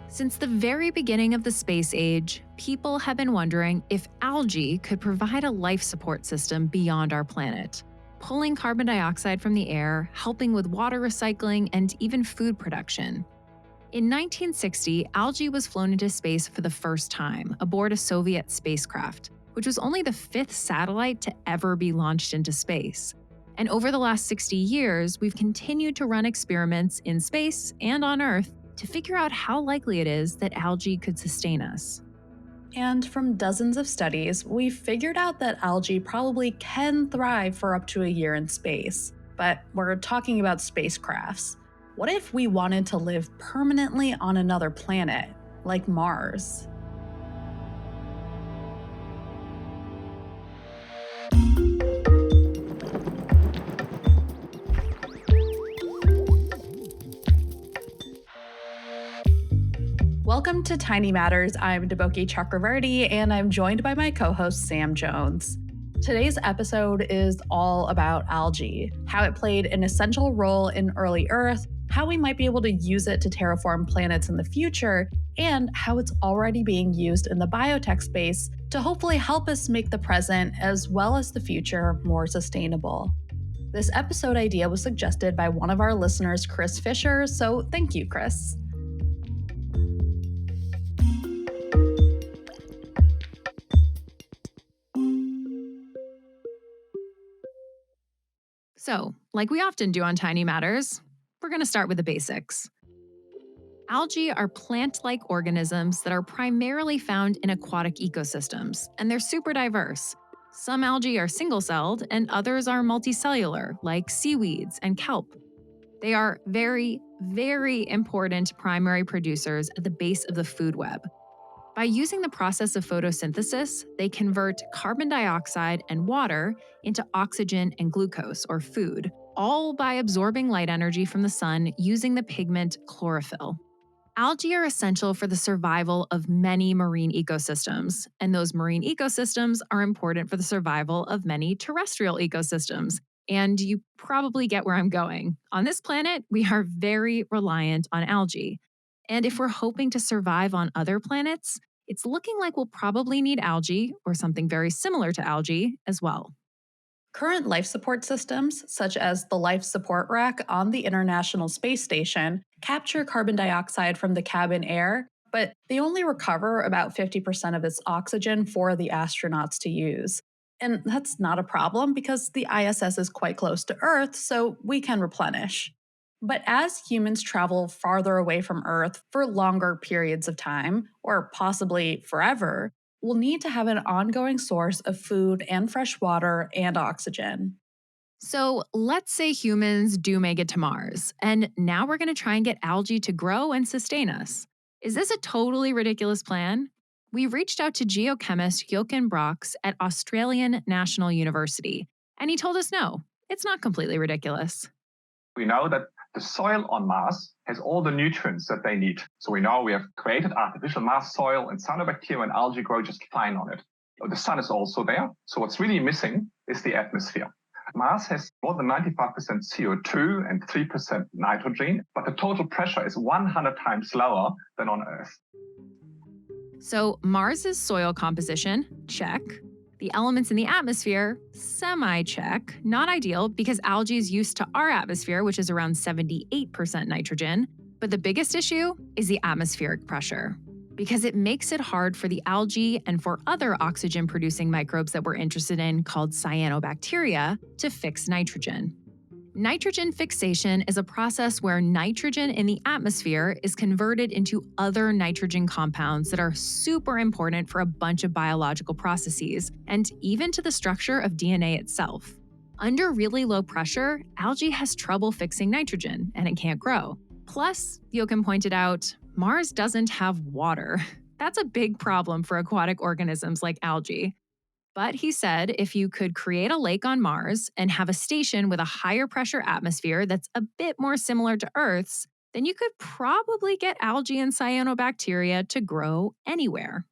Since the very beginning of the space age, people have been wondering if algae could provide a life support system beyond our planet, pulling carbon dioxide from the air, helping with water recycling, and even food production. In 1960, algae was flown into space for the first time aboard a Soviet spacecraft, which was only the fifth satellite to ever be launched into space. And over the last 60 years, we've continued to run experiments in space and on Earth to figure out how likely it is that algae could sustain us. And from dozens of studies, we've figured out that algae probably can thrive for up to a year in space. But we're talking about spacecrafts. What if we wanted to live permanently on another planet, like Mars? Welcome to Tiny Matters. I'm Deboki Chakravarti, and I'm joined by my co-host Sam Jones. Today's episode is all about algae, how it played an essential role in early Earth, how we might be able to use it to terraform planets in the future, and how it's already being used in the biotech space to hopefully help us make the present as well as the future more sustainable. This episode idea was suggested by one of our listeners, Chris Fisher, so thank you, Chris. So, like we often do on Tiny Matters, we're going to start with the basics. Algae are plant-like organisms that are primarily found in aquatic ecosystems, and they're super diverse. Some algae are single-celled, and others are multicellular, like seaweeds and kelp. They are very, very important primary producers at the base of the food web. By using the process of photosynthesis, they convert carbon dioxide and water into oxygen and glucose, or food, all by absorbing light energy from the sun using the pigment chlorophyll. Algae are essential for the survival of many marine ecosystems, and those marine ecosystems are important for the survival of many terrestrial ecosystems. And you probably get where I'm going. On this planet, we are very reliant on algae. And if we're hoping to survive on other planets, it's looking like we'll probably need algae, or something very similar to algae, as well. Current life support systems, such as the Life Support Rack on the International Space Station, capture carbon dioxide from the cabin air, but they only recover about 50% of its oxygen for the astronauts to use. And that's not a problem because the ISS is quite close to Earth, so we can replenish. But as humans travel farther away from Earth for longer periods of time, or possibly forever, we'll need to have an ongoing source of food and fresh water and oxygen. So let's say humans do make it to Mars, and now we're going to try and get algae to grow and sustain us. Is this a totally ridiculous plan? We reached out to geochemist Jochen Brox at Australian National University, and he told us no, it's not completely ridiculous. We know that the soil on Mars has all the nutrients that they need. So we know we have created artificial Mars soil, and cyanobacteria and algae grow just fine on it. The sun is also there. So what's really missing is the atmosphere. Mars has more than 95% CO2 and 3% nitrogen, but the total pressure is 100 times lower than on Earth. So Mars's soil composition, check. The elements in the atmosphere, semi-check. Not ideal because algae is used to our atmosphere, which is around 78% nitrogen. But the biggest issue is the atmospheric pressure, because it makes it hard for the algae and for other oxygen-producing microbes that we're interested in, called cyanobacteria, to fix nitrogen. Nitrogen fixation is a process where nitrogen in the atmosphere is converted into other nitrogen compounds that are super important for a bunch of biological processes, and even to the structure of DNA itself. Under really low pressure, algae has trouble fixing nitrogen, and it can't grow. Plus, Jochen pointed out, Mars doesn't have water. That's a big problem for aquatic organisms like algae. But he said if you could create a lake on Mars and have a station with a higher pressure atmosphere that's a bit more similar to Earth's, then you could probably get algae and cyanobacteria to grow anywhere.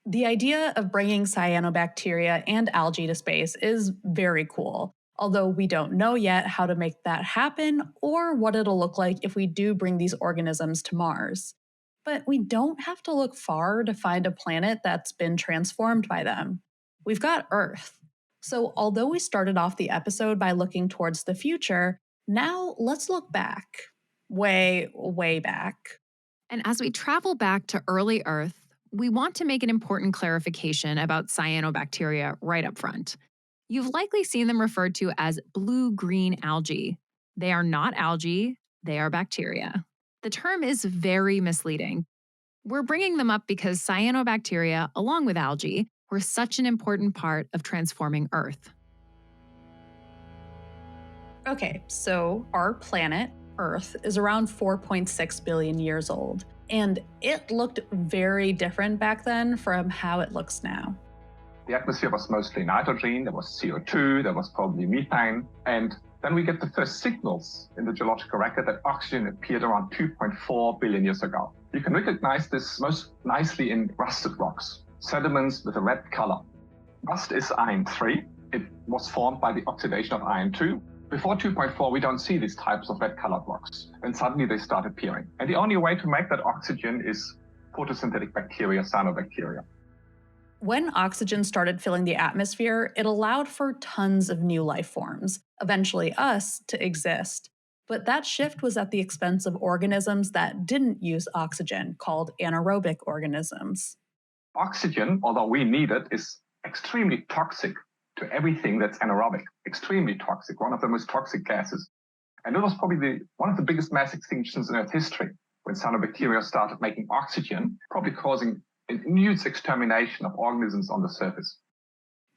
The idea of bringing cyanobacteria and algae to space is very cool, although we don't know yet how to make that happen or what it'll look like if we do bring these organisms to Mars. But we don't have to look far to find a planet that's been transformed by them. We've got Earth. So, although we started off the episode by looking towards the future, now let's look back. Way, way back. And as we travel back to early Earth, we want to make an important clarification about cyanobacteria right up front. You've likely seen them referred to as blue-green algae. They are not algae, they are bacteria. The term is very misleading. We're bringing them up because cyanobacteria, along with algae, were such an important part of transforming Earth. Okay, so our planet, Earth, is around 4.6 billion years old, and it looked very different back then from how it looks now. The atmosphere was mostly nitrogen, there was CO2, there was probably methane, and then we get the first signals in the geological record that oxygen appeared around 2.4 billion years ago. You can recognize this most nicely in rusted rocks, sediments with a red color. Rust is iron 3. It was formed by the oxidation of iron 2. Before 2.4, we don't see these types of red-colored rocks. And suddenly they start appearing. And the only way to make that oxygen is photosynthetic bacteria, cyanobacteria. When oxygen started filling the atmosphere, it allowed for tons of new life forms, eventually us, to exist. But that shift was at the expense of organisms that didn't use oxygen, called anaerobic organisms. Oxygen, although we need it, is extremely toxic to everything that's anaerobic, extremely toxic, one of the most toxic gases. And it was probably one of the biggest mass extinctions in Earth history when cyanobacteria started making oxygen, probably causing a huge extermination of organisms on the surface.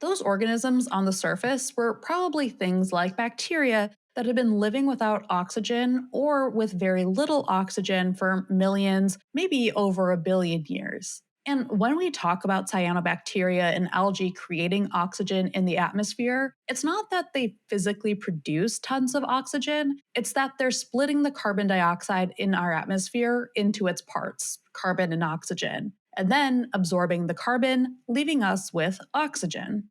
Those organisms on the surface were probably things like bacteria that had been living without oxygen or with very little oxygen for millions, maybe over a billion years. And when we talk about cyanobacteria and algae creating oxygen in the atmosphere, it's not that they physically produce tons of oxygen, it's that they're splitting the carbon dioxide in our atmosphere into its parts, carbon and oxygen, and then absorbing the carbon, leaving us with oxygen.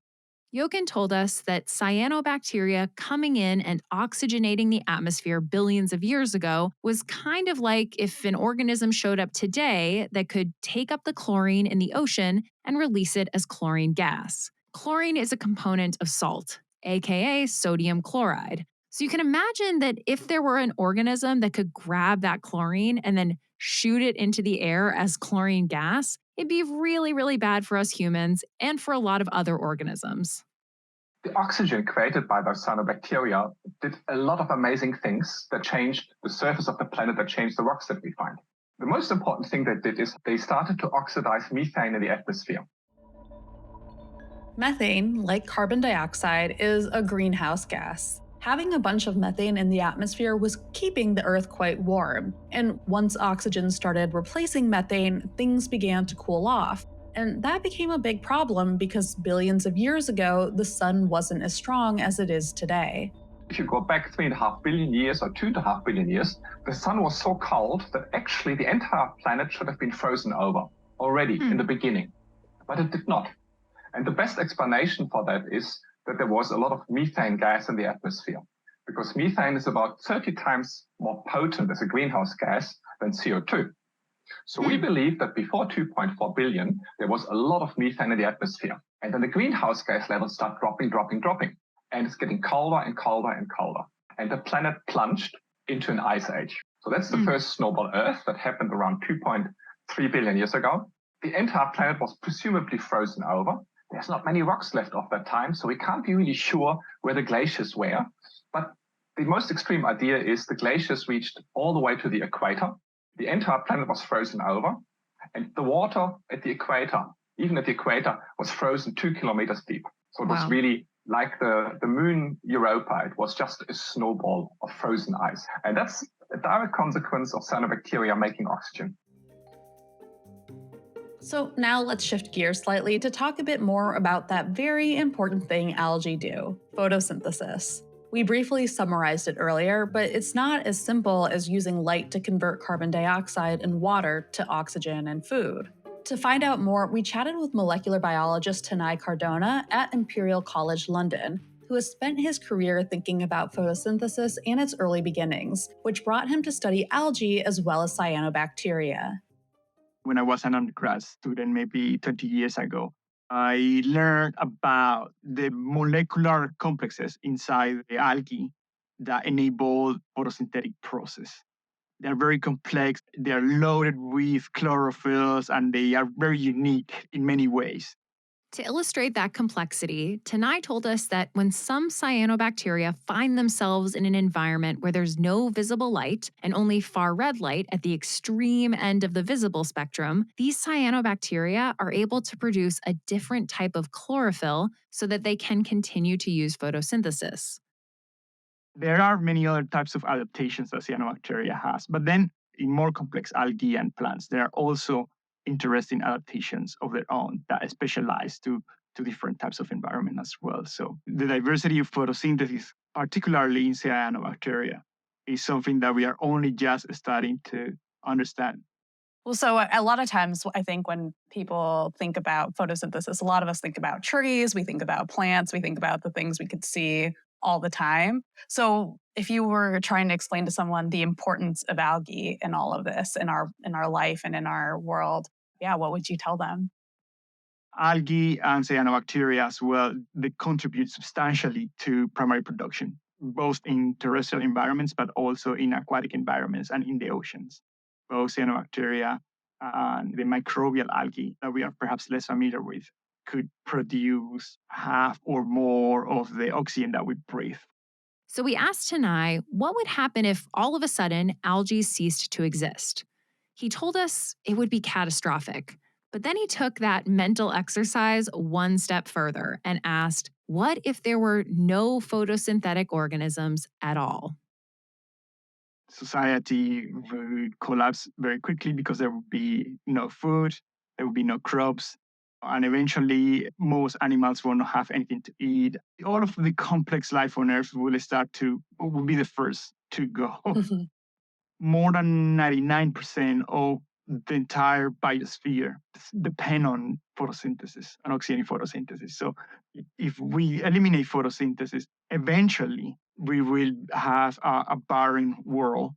Jochen told us that cyanobacteria coming in and oxygenating the atmosphere billions of years ago was kind of like if an organism showed up today that could take up the chlorine in the ocean and release it as chlorine gas. Chlorine is a component of salt, aka sodium chloride. So you can imagine that if there were an organism that could grab that chlorine and then shoot it into the air as chlorine gas, it'd be really, really bad for us humans and for a lot of other organisms. The oxygen created by those cyanobacteria did a lot of amazing things that changed the surface of the planet, that changed the rocks that we find. The most important thing they did is they started to oxidize methane in the atmosphere. Methane, like carbon dioxide, is a greenhouse gas. Having a bunch of methane in the atmosphere was keeping the Earth quite warm, and once oxygen started replacing methane, things began to cool off. And that became a big problem because billions of years ago, the sun wasn't as strong as it is today. If you go back 3.5 billion years or 2.5 billion years, the sun was so cold that actually the entire planet should have been frozen over already in the beginning. But it did not. And the best explanation for that is that there was a lot of methane gas in the atmosphere, because methane is about 30 times more potent as a greenhouse gas than CO2. So we believe that before 2.4 billion, there was a lot of methane in the atmosphere. And then the greenhouse gas levels start dropping. And it's getting colder and colder and colder. And the planet plunged into an ice age. So that's the first snowball Earth that happened around 2.3 billion years ago. The entire planet was presumably frozen over. There's not many rocks left of that time, so we can't be really sure where the glaciers were. But the most extreme idea is the glaciers reached all the way to the equator. The entire planet was frozen over, and the water at the equator, even at the equator, was frozen 2 kilometers deep. So it was really like the moon Europa. It was just a snowball of frozen ice. And that's a direct consequence of cyanobacteria making oxygen. So now let's shift gears slightly to talk a bit more about that very important thing algae do, photosynthesis. We briefly summarized it earlier, but it's not as simple as using light to convert carbon dioxide and water to oxygen and food. To find out more, we chatted with molecular biologist Tanay Cardona at Imperial College London, who has spent his career thinking about photosynthesis and its early beginnings, which brought him to study algae as well as cyanobacteria. when I was an undergrad student, maybe 20 years ago. I learned about the molecular complexes inside the algae that enable photosynthetic process. They're very complex. They're loaded with chlorophylls, and they are very unique in many ways. To illustrate that complexity, Tanai told us that when some cyanobacteria find themselves in an environment where there's no visible light and only far red light at the extreme end of the visible spectrum, these cyanobacteria are able to produce a different type of chlorophyll so that they can continue to use photosynthesis. There are many other types of adaptations that cyanobacteria has, but then in more complex algae and plants, there are also interesting adaptations of their own that specialize to different types of environment as well. So the diversity of photosynthesis, particularly in cyanobacteria, is something that we are only just starting to understand. Well, so a lot of times, I think when people think about photosynthesis, a lot of us think about trees, we think about plants, we think about the things we could see all the time. So, if you were trying to explain to someone the importance of algae in all of this, in our life and in our world, yeah, what would you tell them? Algae and cyanobacteria as well, they contribute substantially to primary production, both in terrestrial environments, but also in aquatic environments and in the oceans. Both cyanobacteria and the microbial algae that we are perhaps less familiar with could produce half or more of the oxygen that we breathe. So we asked Tanai what would happen if all of a sudden algae ceased to exist. He told us it would be catastrophic. But then he took that mental exercise one step further and asked, what if there were no photosynthetic organisms at all? Society would collapse very quickly because there would be no food, there would be no crops, and eventually most animals will not have anything to eat. All of the complex life on Earth will be the first to go. More than 99% of the entire biosphere depend on photosynthesis, on oxygen photosynthesis. So if we eliminate photosynthesis, eventually we will have a barren world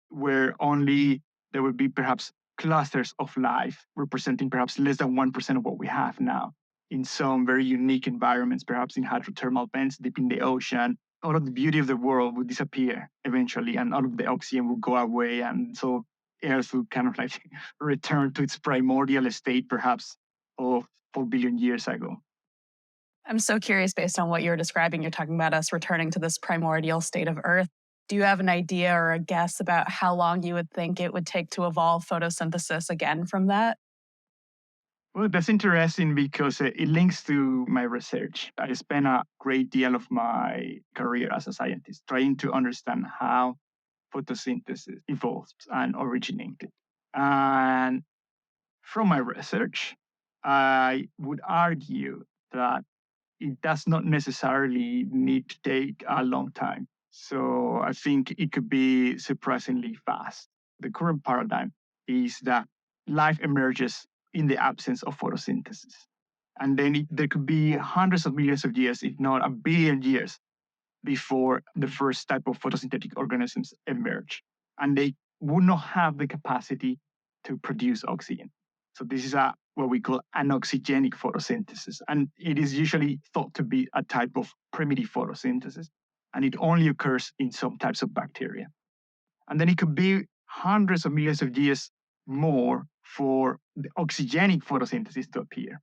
where only there will be perhaps clusters of life representing perhaps less than 1% of what we have now in some very unique environments, perhaps in hydrothermal vents deep in the ocean. All of the beauty of the world would disappear eventually, and all of the oxygen would go away. And so Earth would kind of like return to its primordial state, perhaps of 4 billion years ago. I'm so curious, based on what you're describing, you're talking about us returning to this primordial state of Earth. Do you have an idea or a guess about how long you would think it would take to evolve photosynthesis again from that? Well, that's interesting because it links to my research. I spent a great deal of my career as a scientist trying to understand how photosynthesis evolved and originated. And from my research, I would argue that it does not necessarily need to take a long time. So I think it could be surprisingly fast. The current paradigm is that life emerges in the absence of photosynthesis. And then there could be hundreds of millions of years, if not a billion years, before the first type of photosynthetic organisms emerge. And they would not have the capacity to produce oxygen. So this is what we call anoxygenic photosynthesis. And it is usually thought to be a type of primitive photosynthesis. And it only occurs in some types of bacteria. And then it could be hundreds of millions of years more for the oxygenic photosynthesis to appear.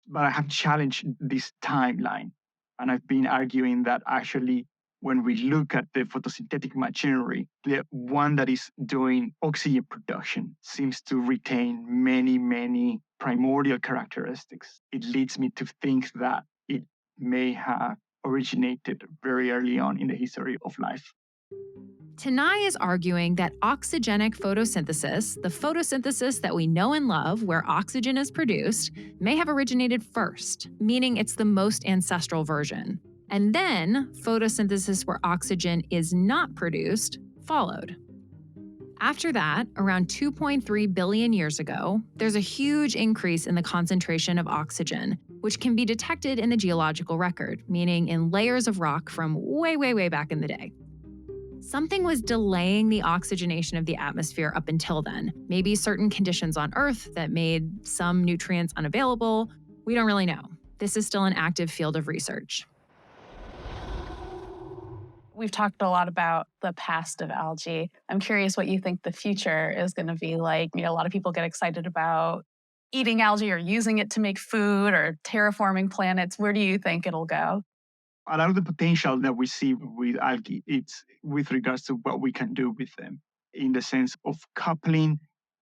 But I have challenged this timeline. And I've been arguing that actually, when we look at the photosynthetic machinery, the one that is doing oxygen production seems to retain many, many primordial characteristics. It leads me to think that it may have originated very early on in the history of life. Tanai is arguing that oxygenic photosynthesis, the photosynthesis that we know and love where oxygen is produced, may have originated first, meaning it's the most ancestral version. And then photosynthesis where oxygen is not produced followed. After that, around 2.3 billion years ago, there's a huge increase in the concentration of oxygen, which can be detected in the geological record, meaning in layers of rock from way, way, way back in the day. Something was delaying the oxygenation of the atmosphere up until then. Maybe certain conditions on Earth that made some nutrients unavailable. We don't really know. This is still an active field of research. We've talked a lot about the past of algae. I'm curious what you think the future is going to be like. A lot of people get excited about eating algae or using it to make food or terraforming planets. Where do you think it'll go? A lot of the potential that we see with algae, it's with regards to what we can do with them in the sense of coupling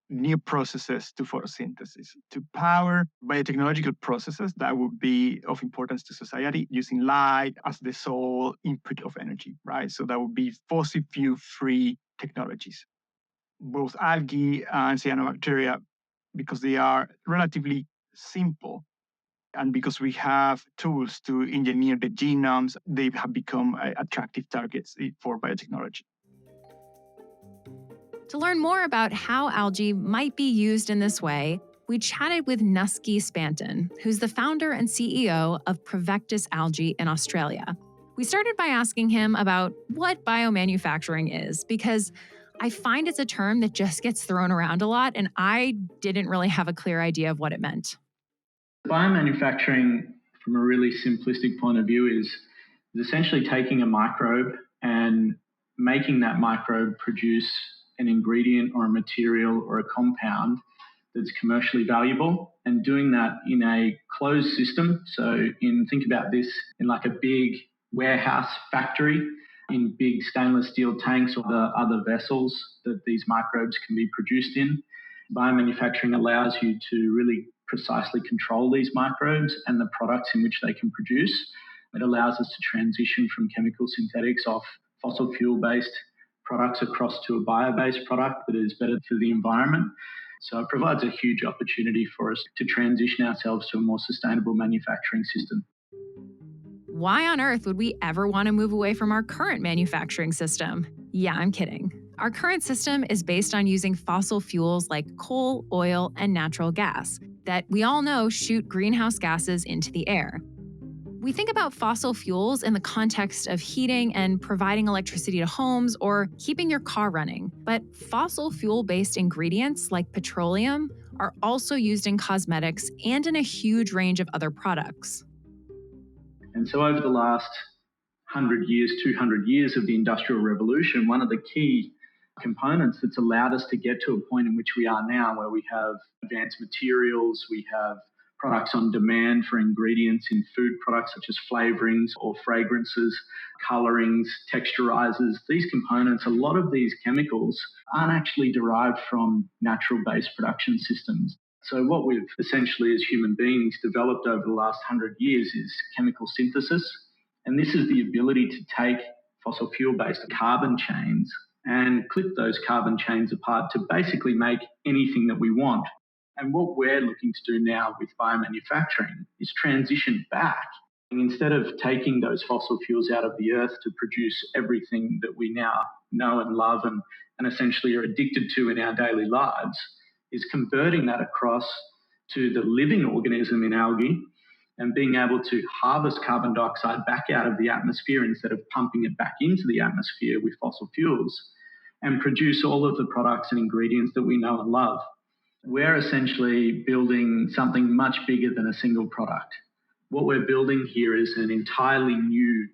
new processes to photosynthesis to power biotechnological processes that would be of importance to society using light as the sole input of energy, right? So that would be fossil fuel-free technologies. Both algae and cyanobacteria, because they are relatively simple, and because we have tools to engineer the genomes, they have become attractive targets for biotechnology. To learn more about how algae might be used in this way, we chatted with Nusky Spanton, who's the founder and CEO of Provectus Algae in Australia. We started by asking him about what biomanufacturing is, because I find it's a term that just gets thrown around a lot, and I didn't really have a clear idea of what it meant. Biomanufacturing, from a really simplistic point of view, is essentially taking a microbe and making that microbe produce an ingredient or a material or a compound that's commercially valuable, and doing that in a closed system. So think about this in like a big warehouse factory in big stainless steel tanks or the other vessels that these microbes can be produced in. Biomanufacturing allows you to really precisely control these microbes and the products in which they can produce. It allows us to transition from chemical synthetics off fossil fuel-based products across to a bio-based product that is better for the environment. So it provides a huge opportunity for us to transition ourselves to a more sustainable manufacturing system. Why on earth would we ever want to move away from our current manufacturing system? Yeah, I'm kidding. Our current system is based on using fossil fuels like coal, oil, and natural gas that we all know shoot greenhouse gases into the air. We think about fossil fuels in the context of heating and providing electricity to homes or keeping your car running. But fossil fuel-based ingredients like petroleum are also used in cosmetics and in a huge range of other products. And so over the last 100 years, 200 years of the Industrial Revolution, one of the key components that's allowed us to get to a point in which we are now, where we have advanced materials, we have products on demand for ingredients in food products such as flavorings or fragrances, colorings, texturizers. These components, a lot of these chemicals aren't actually derived from natural-based production systems. So what we've essentially as human beings developed over the last 100 years is chemical synthesis. And this is the ability to take fossil fuel-based carbon chains and clip those carbon chains apart to basically make anything that we want. And what we're looking to do now with biomanufacturing is transition back. And instead of taking those fossil fuels out of the earth to produce everything that we now know and love and essentially are addicted to in our daily lives, is converting that across to the living organism in algae and being able to harvest carbon dioxide back out of the atmosphere instead of pumping it back into the atmosphere with fossil fuels, and produce all of the products and ingredients that we know and love. We're essentially building something much bigger than a single product. What we're building here is an entirely new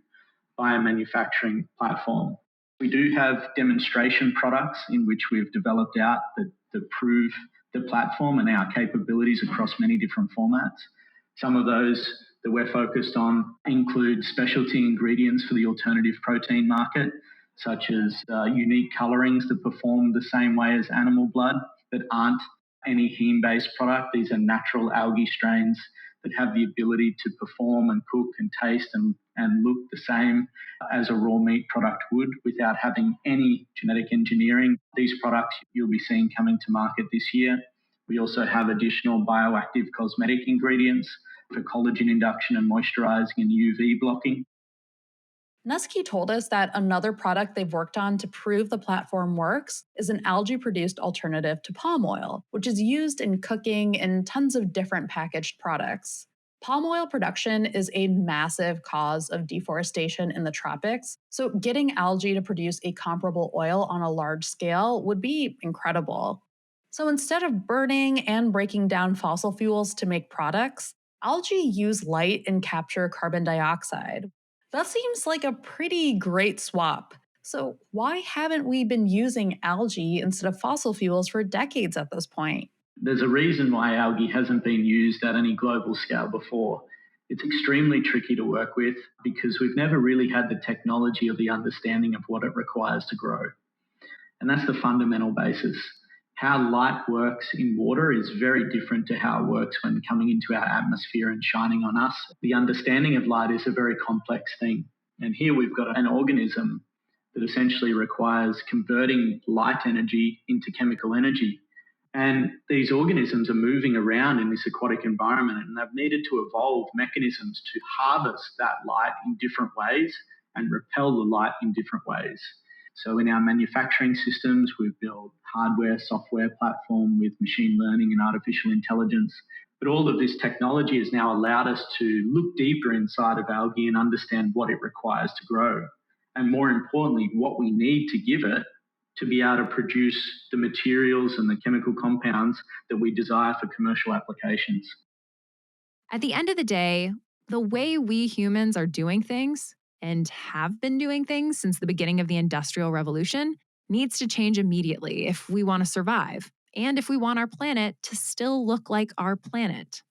biomanufacturing platform. We do have demonstration products in which we've developed out that prove the platform and our capabilities across many different formats. Some of those that we're focused on include specialty ingredients for the alternative protein market, such as unique colorings that perform the same way as animal blood that aren't any heme-based product. These are natural algae strains that have the ability to perform and cook and taste and look the same as a raw meat product would without having any genetic engineering. These products you'll be seeing coming to market this year. We also have additional bioactive cosmetic ingredients for collagen induction and moisturizing and UV blocking. Nusky told us that another product they've worked on to prove the platform works is an algae-produced alternative to palm oil, which is used in cooking and tons of different packaged products. Palm oil production is a massive cause of deforestation in the tropics, so getting algae to produce a comparable oil on a large scale would be incredible. So instead of burning and breaking down fossil fuels to make products, algae use light and capture carbon dioxide. That seems like a pretty great swap. So why haven't we been using algae instead of fossil fuels for decades at this point? There's a reason why algae hasn't been used at any global scale before. It's extremely tricky to work with because we've never really had the technology or the understanding of what it requires to grow. And that's the fundamental basis. How light works in water is very different to how it works when coming into our atmosphere and shining on us. The understanding of light is a very complex thing. And here we've got an organism that essentially requires converting light energy into chemical energy. And these organisms are moving around in this aquatic environment, and they've needed to evolve mechanisms to harvest that light in different ways and repel the light in different ways. So in our manufacturing systems, we've built hardware, software platform with machine learning and artificial intelligence. But all of this technology has now allowed us to look deeper inside of algae and understand what it requires to grow. And more importantly, what we need to give it to be able to produce the materials and the chemical compounds that we desire for commercial applications. At the end of the day, the way we humans are doing things and have been doing things since the beginning of the Industrial Revolution needs to change immediately if we want to survive and if we want our planet to still look like our planet.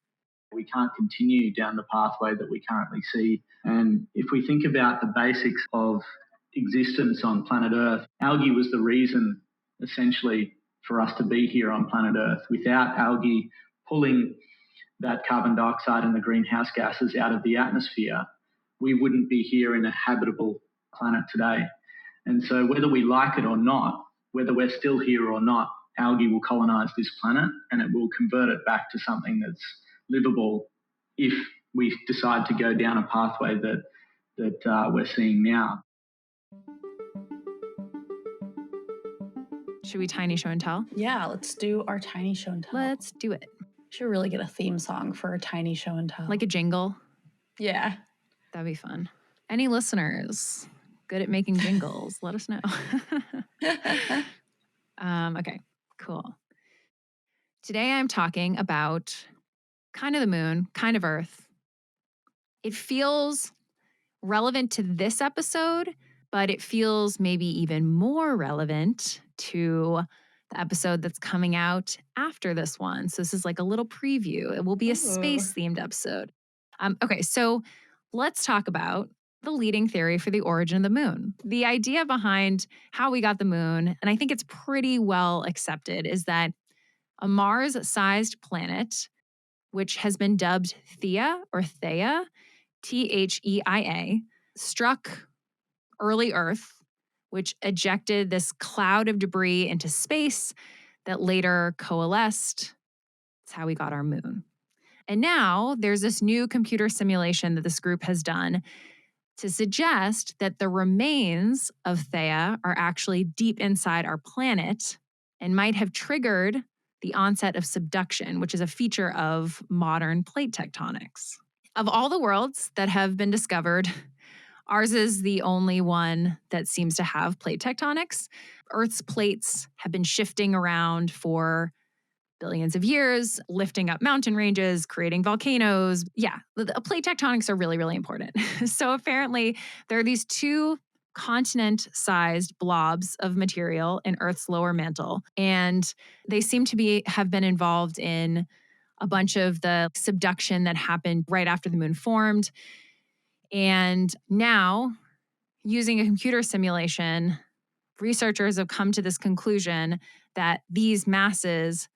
We can't continue down the pathway that we currently see. And if we think about the basics of existence on planet Earth, algae was the reason, essentially, for us to be here on planet Earth. Without algae pulling that carbon dioxide and the greenhouse gases out of the atmosphere, we wouldn't be here in a habitable planet today. And so whether we like it or not, whether we're still here or not, algae will colonize this planet and it will convert it back to something that's livable if we decide to go down a pathway that we're seeing now. Should we tiny show and tell? Yeah, let's do our tiny show and tell. Let's do it. Should really get a theme song for a tiny show and tell. Like a jingle. Yeah. That'd be fun. Any listeners good at making jingles, let us know. Okay, cool. Today I'm talking about kind of the moon, kind of Earth. It feels relevant to this episode, but it feels maybe even more relevant to the episode that's coming out after this one. So this is like a little preview. It will be a space-themed episode. Okay, so let's talk about the leading theory for the origin of the moon. The idea behind how we got the moon, and I think it's pretty well accepted, is that a Mars-sized planet, which has been dubbed Theia or Theia, Theia, struck early Earth, which ejected this cloud of debris into space that later coalesced. That's how we got our moon. And now there's this new computer simulation that this group has done to suggest that the remains of Theia are actually deep inside our planet and might have triggered the onset of subduction, which is a feature of modern plate tectonics. Of all the worlds that have been discovered, ours is the only one that seems to have plate tectonics. Earth's plates have been shifting around for billions of years, lifting up mountain ranges, creating volcanoes. Yeah, the plate tectonics are really, really important. So apparently, there are these two continent-sized blobs of material in Earth's lower mantle, and they seem to have been involved in a bunch of the subduction that happened right after the moon formed. And now, using a computer simulation, researchers have come to this conclusion that these masses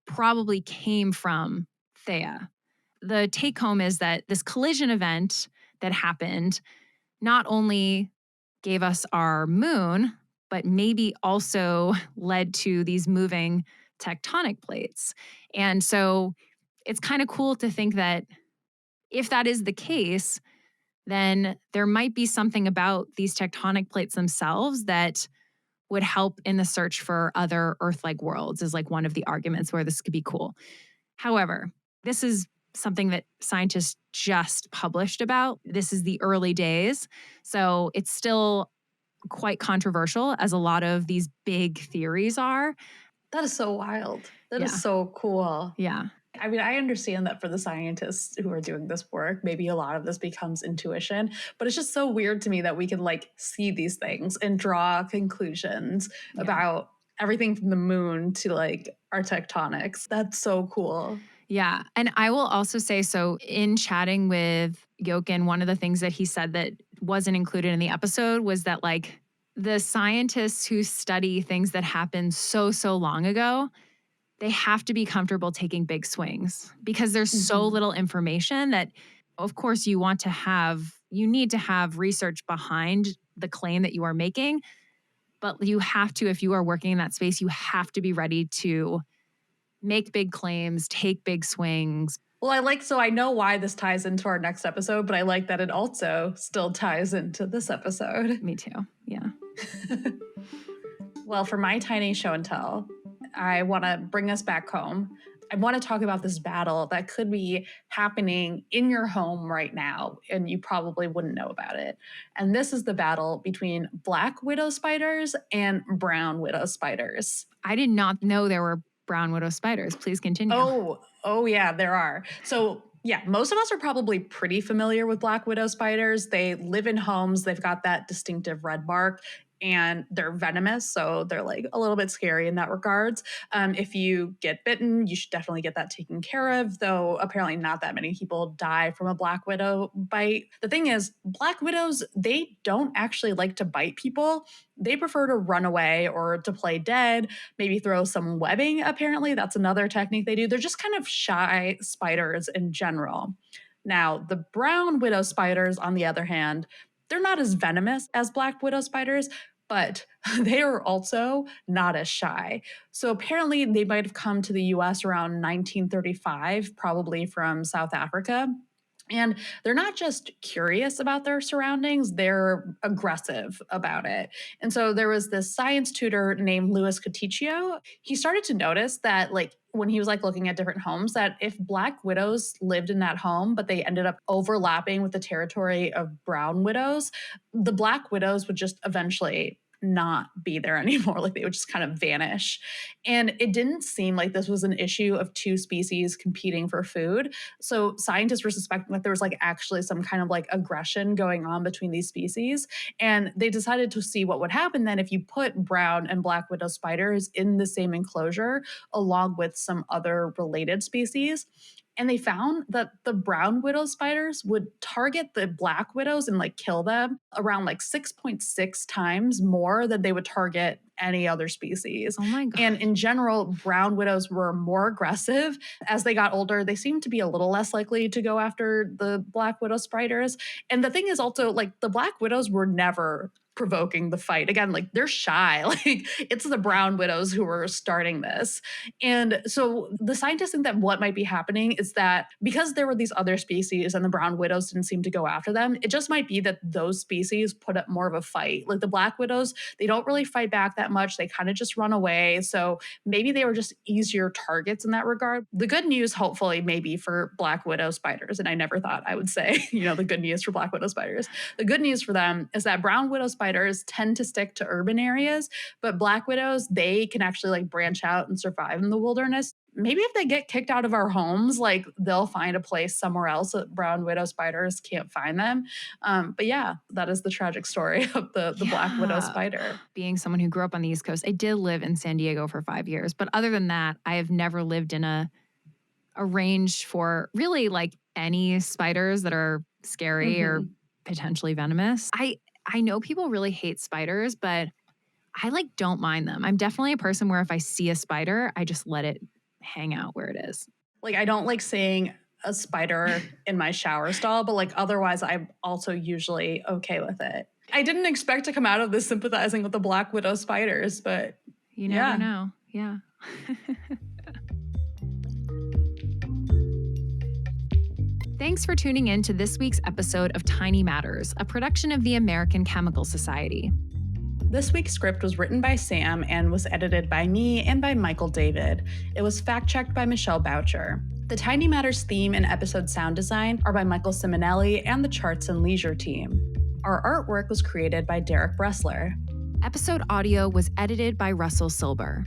probably came from Theia. The take home is that this collision event that happened not only gave us our moon, but maybe also led to these moving tectonic plates. And so it's kind of cool to think that if that is the case, then there might be something about these tectonic plates themselves that would help in the search for other Earth-like worlds, is like one of the arguments where this could be cool. However, this is something that scientists just published about. This is the early days. So it's still quite controversial, as a lot of these big theories are. That is so wild. That is Yeah. so cool. Yeah. I mean, I understand that for the scientists who are doing this work, maybe a lot of this becomes intuition, but it's just so weird to me that we can like see these things and draw conclusions about everything from the moon to like our tectonics. That's so cool. Yeah. And I will also say, so in chatting with Jochen, one of the things that he said that wasn't included in the episode was that like the scientists who study things that happened so long ago, they have to be comfortable taking big swings because there's so little information that, of course, you need to have research behind the claim that you are making. But you have to, if you are working in that space, you have to be ready to make big claims, take big swings. Well, I know why this ties into our next episode, but I like that it also still ties into this episode. Me too. Yeah. Well, for my tiny show and tell, I want to bring us back home. I want to talk about this battle that could be happening in your home right now, and you probably wouldn't know about it. And this is the battle between black widow spiders and brown widow spiders. I did not know there were brown widow spiders. Please continue. Oh yeah, there are. So yeah, most of us are probably pretty familiar with black widow spiders. They live in homes. They've got that distinctive red mark. And they're venomous, so they're like a little bit scary in that regards. If you get bitten, you should definitely get that taken care of, though apparently not that many people die from a black widow bite. The thing is, black widows, they don't actually like to bite people. They prefer to run away or to play dead, maybe throw some webbing, apparently. That's another technique they do. They're just kind of shy spiders in general. Now, the brown widow spiders, on the other hand, they're not as venomous as black widow spiders, but they are also not as shy. So apparently they might have come to the US around 1935, probably from South Africa. And they're not just curious about their surroundings, they're aggressive about it. And so there was this science tutor named Louis Coticchio. He started to notice that, like, when he was like looking at different homes, that if black widows lived in that home, but they ended up overlapping with the territory of brown widows, the black widows would just eventually not be there anymore. Like they would just kind of vanish. And it didn't seem like this was an issue of two species competing for food. So scientists were suspecting that there was like actually some kind of like aggression going on between these species. And they decided to see what would happen then if you put brown and black widow spiders in the same enclosure along with some other related species. And they found that the brown widow spiders would target the black widows and like kill them around like 6.6 times more than they would target any other species. Oh my God. And in general, brown widows were more aggressive. As they got older, they seemed to be a little less likely to go after the black widow spiders. And the thing is also, like, the black widows were never provoking the fight. Again, like, they're shy. Like, it's the brown widows who were starting this. And so the scientists think that what might be happening is that because there were these other species and the brown widows didn't seem to go after them, it just might be that those species put up more of a fight. Like the black widows, they don't really fight back that much. They kind of just run away. So maybe they were just easier targets in that regard. The good news, hopefully, maybe for black widow spiders, and I never thought I would say, the good news for black widow spiders. The good news for them is that brown widow spiders tend to stick to urban areas, but black widows, they can actually like branch out and survive in the wilderness. Maybe if they get kicked out of our homes, like they'll find a place somewhere else that brown widow spiders can't find them. But yeah, that is the tragic story of the black widow spider. Being someone who grew up on the East Coast, I did live in San Diego for 5 years. But other than that, I have never lived in a range for really like any spiders that are scary or potentially venomous. I know people really hate spiders, but I like don't mind them. I'm definitely a person where if I see a spider, I just let it hang out where it is. Like, I don't like seeing a spider in my shower stall, but like otherwise I'm also usually okay with it. I didn't expect to come out of this sympathizing with the black widow spiders, but you never know. Yeah. Thanks for tuning in to this week's episode of Tiny Matters, a production of the American Chemical Society. This week's script was written by Sam and was edited by me and by Michael David. It was fact-checked by Michelle Boucher. The Tiny Matters theme and episode sound design are by Michael Simonelli and the Charts and Leisure team. Our artwork was created by Derek Bressler. Episode audio was edited by Russell Silber.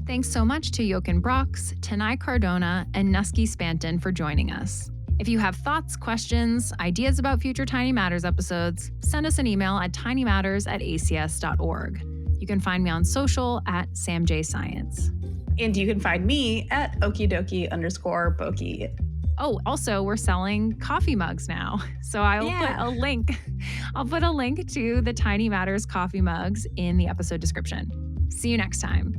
Thanks so much to Jochen Brox, Tanai Cardona, and Nusky Spanton for joining us. If you have thoughts, questions, ideas about future Tiny Matters episodes, send us an email at tinymatters@acs.org. You can find me on social at SamJScience. And you can find me at okidoki_boki. Oh, also, we're selling coffee mugs now. So I'll put a link. I'll put a link to the Tiny Matters coffee mugs in the episode description. See you next time.